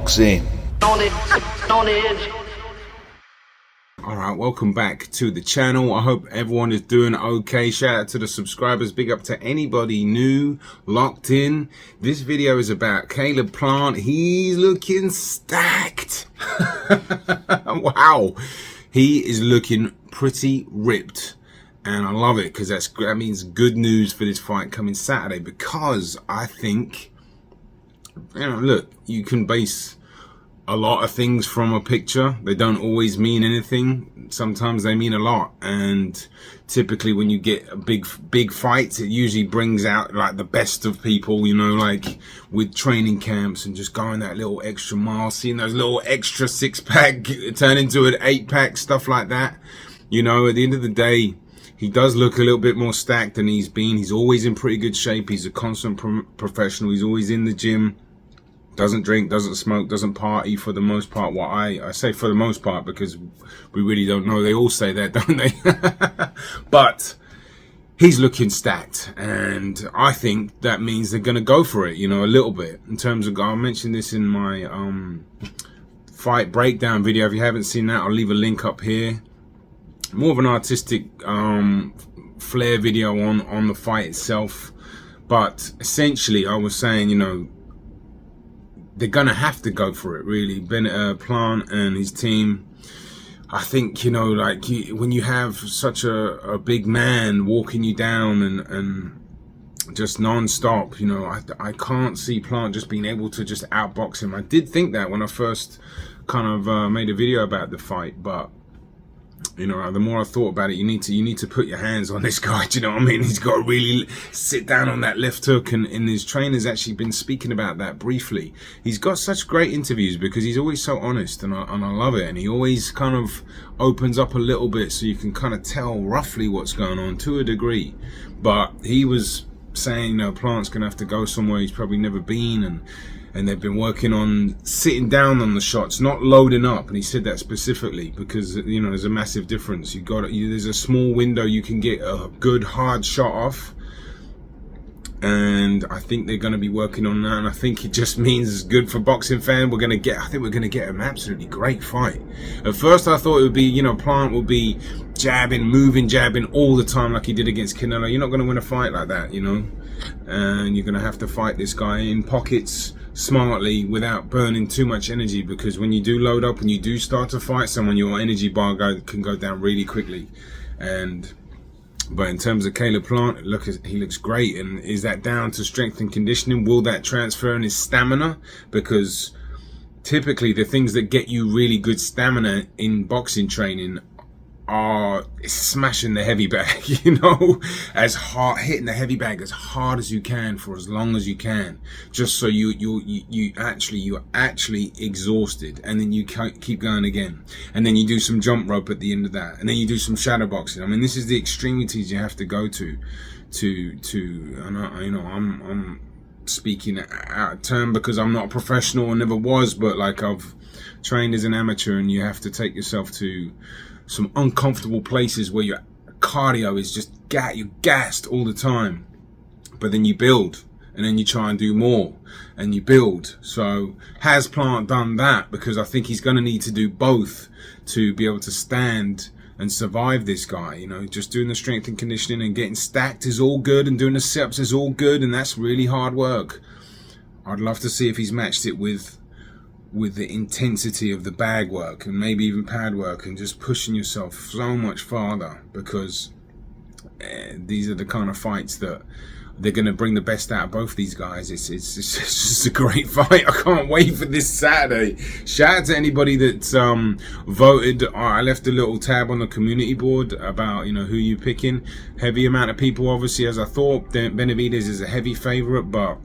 boxing. Alright, welcome back to the channel. I hope everyone is doing okay. Shout out to the subscribers. Big up to anybody new, locked in. This video is about Caleb Plant. He's looking stacked. Wow. He is looking pretty ripped. And I love it because that means good news for this fight coming Saturday. Because I think, look, you can base a lot of things from a picture. They don't always mean anything. Sometimes they mean a lot. And typically when you get big fights, it usually brings out like the best of people, like with training camps and just going that little extra mile, seeing those little extra 6-pack turn into an 8-pack, stuff like that. At the end of the day, he does look a little bit more stacked than he's been. He's always in pretty good shape. He's a constant professional. He's always in the gym. Doesn't drink, doesn't smoke, doesn't party for the most part. What I say for the most part because we really don't know. They all say that, don't they? But he's looking stacked. And I think that means they're going to go for it, a little bit. In terms of, I mentioned this in my fight breakdown video. If you haven't seen that, I'll leave a link up here. More of an artistic flair video on the fight itself. But essentially, I was saying, they're gonna have to go for it, really. Plant and his team. I think, when you have such a big man walking you down and just non-stop, I can't see Plant just being able to just outbox him. I did think that when I first kind of made a video about the fight, but the more I thought about it, you need to put your hands on this guy. Do you know what I mean? He's got to really sit down on that left hook, and his trainer's actually been speaking about that briefly. He's got such great interviews because he's always so honest, and I love it. And he always kind of opens up a little bit so you can kind of tell roughly what's going on to a degree. But he was saying, Plant's gonna have to go somewhere he's probably never been, and they've been working on sitting down on the shots, not loading up. And he said that specifically because, there's a massive difference. There's a small window you can get a good hard shot off. And I think they're going to be working on that. And I think it just means it's good for boxing fan. I think we're going to get an absolutely great fight. At first I thought it would be, Plant will be jabbing all the time like he did against Canelo. You're not going to win a fight like that, and you're going to have to fight this guy in pockets smartly without burning too much energy, because when you do load up and you do start to fight someone, your energy bar can go down really quickly. But in terms of Caleb Plant, he looks great. And is that down to strength and conditioning? Will that transfer in his stamina? Because typically the things that get you really good stamina in boxing training are smashing the heavy bag, as hard, hitting the heavy bag as hard as you can for as long as you can, just so you're actually exhausted, and then you keep going again, and then you do some jump rope at the end of that, and then you do some shadow boxing. I mean, this is the extremities you have to go to, and I'm speaking out of turn because I'm not a professional and never was, but like I've trained as an amateur, and you have to take yourself to some uncomfortable places where your cardio is just you're gassed all the time, but then you build, and then you try and do more, and you build. So has Plant done that? Because I think he's going to need to do both to be able to stand and survive this guy. Just doing the strength and conditioning and getting stacked is all good, and doing the sit-ups is all good, and that's really hard work. I'd love to see if he's matched it with the intensity of the bag work and maybe even pad work, and just pushing yourself so much farther, because these are the kind of fights that they're going to bring the best out of both these guys. It's just a great fight. I can't wait for this Saturday. Shout out to anybody that's voted. I left a little tab on the community board about who you picking. Heavy amount of people, obviously, as I thought. Benavidez is a heavy favorite, but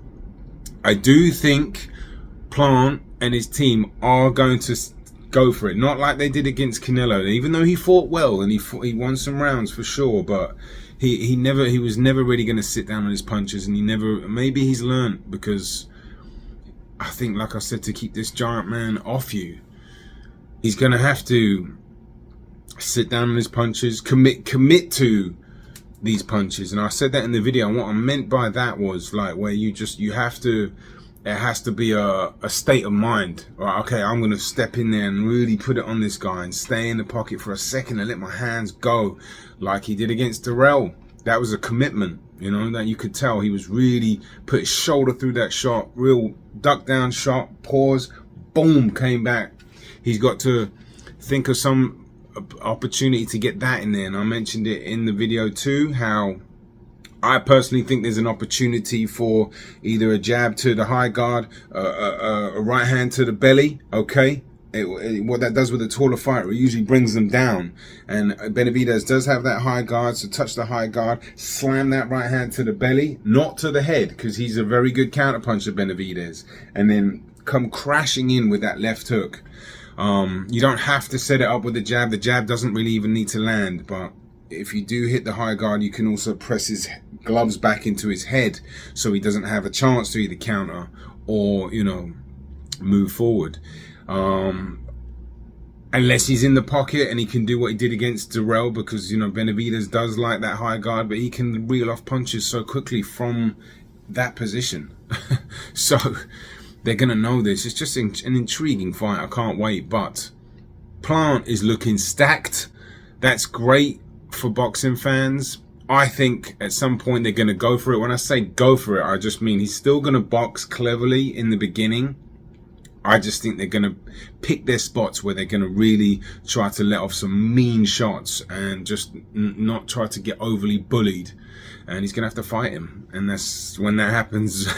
I do think Plant and his team are going to go for it, not like they did against Canelo. Even though he fought well and he won some rounds for sure, but he was never really going to sit down on his punches, and maybe he's learned, because I think, like I said, to keep this giant man off you, he's going to have to sit down on his punches, commit to these punches. And I said that in the video, and what I meant by that was like where you have to it has to be a state of mind. Right, okay, I'm going to step in there and really put it on this guy and stay in the pocket for a second and let my hands go like he did against Darrell. That was a commitment, you know, that you could tell. He was really put his shoulder through that shot, real duck down shot, pause, boom, came back. He's got to think of some opportunity to get that in there. And I mentioned it in the video too, how I personally think there's an opportunity for either a jab to the high guard, a right hand to the belly, okay? What that does with a taller fighter, it usually brings them down. And Benavidez does have that high guard, so touch the high guard, slam that right hand to the belly, not to the head, because he's a very good counterpuncher, Benavidez. And then come crashing in with that left hook. You don't have to set it up with the jab. The jab doesn't really even need to land, but if you do hit the high guard, you can also press his gloves back into his head so he doesn't have a chance to either counter or, you know, move forward. Unless he's in the pocket and he can do what he did against Darrell, because, you know, Benavidez does like that high guard, but he can reel off punches so quickly from that position. So they're going to know this. It's just an intriguing fight. I can't wait. But Plat is looking stacked. That's great for boxing fans. I think at some point they're going to go for it. When I say go for it, I just mean he's still going to box cleverly in the beginning. I just think they're going to pick their spots where they're going to really try to let off some mean shots and just not try to get overly bullied. And he's going to have to fight him. And that's when that happens.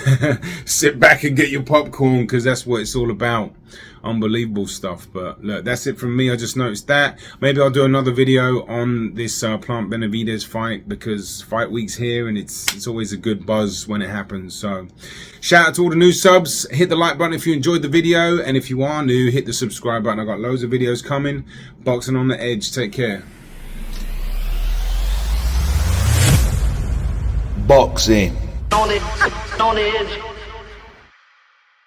Sit back and get your popcorn, because that's what it's all about. Unbelievable stuff. But look, that's it from me. I just noticed that. Maybe I'll do another video on this Plat Benavidez fight, because fight week's here and it's always a good buzz when it happens. So shout out to all the new subs. Hit the like button if you enjoyed the video. And if you are new, hit the subscribe button. I've got loads of videos coming. Boxing on the Edge. Take care. Boxing on the edge.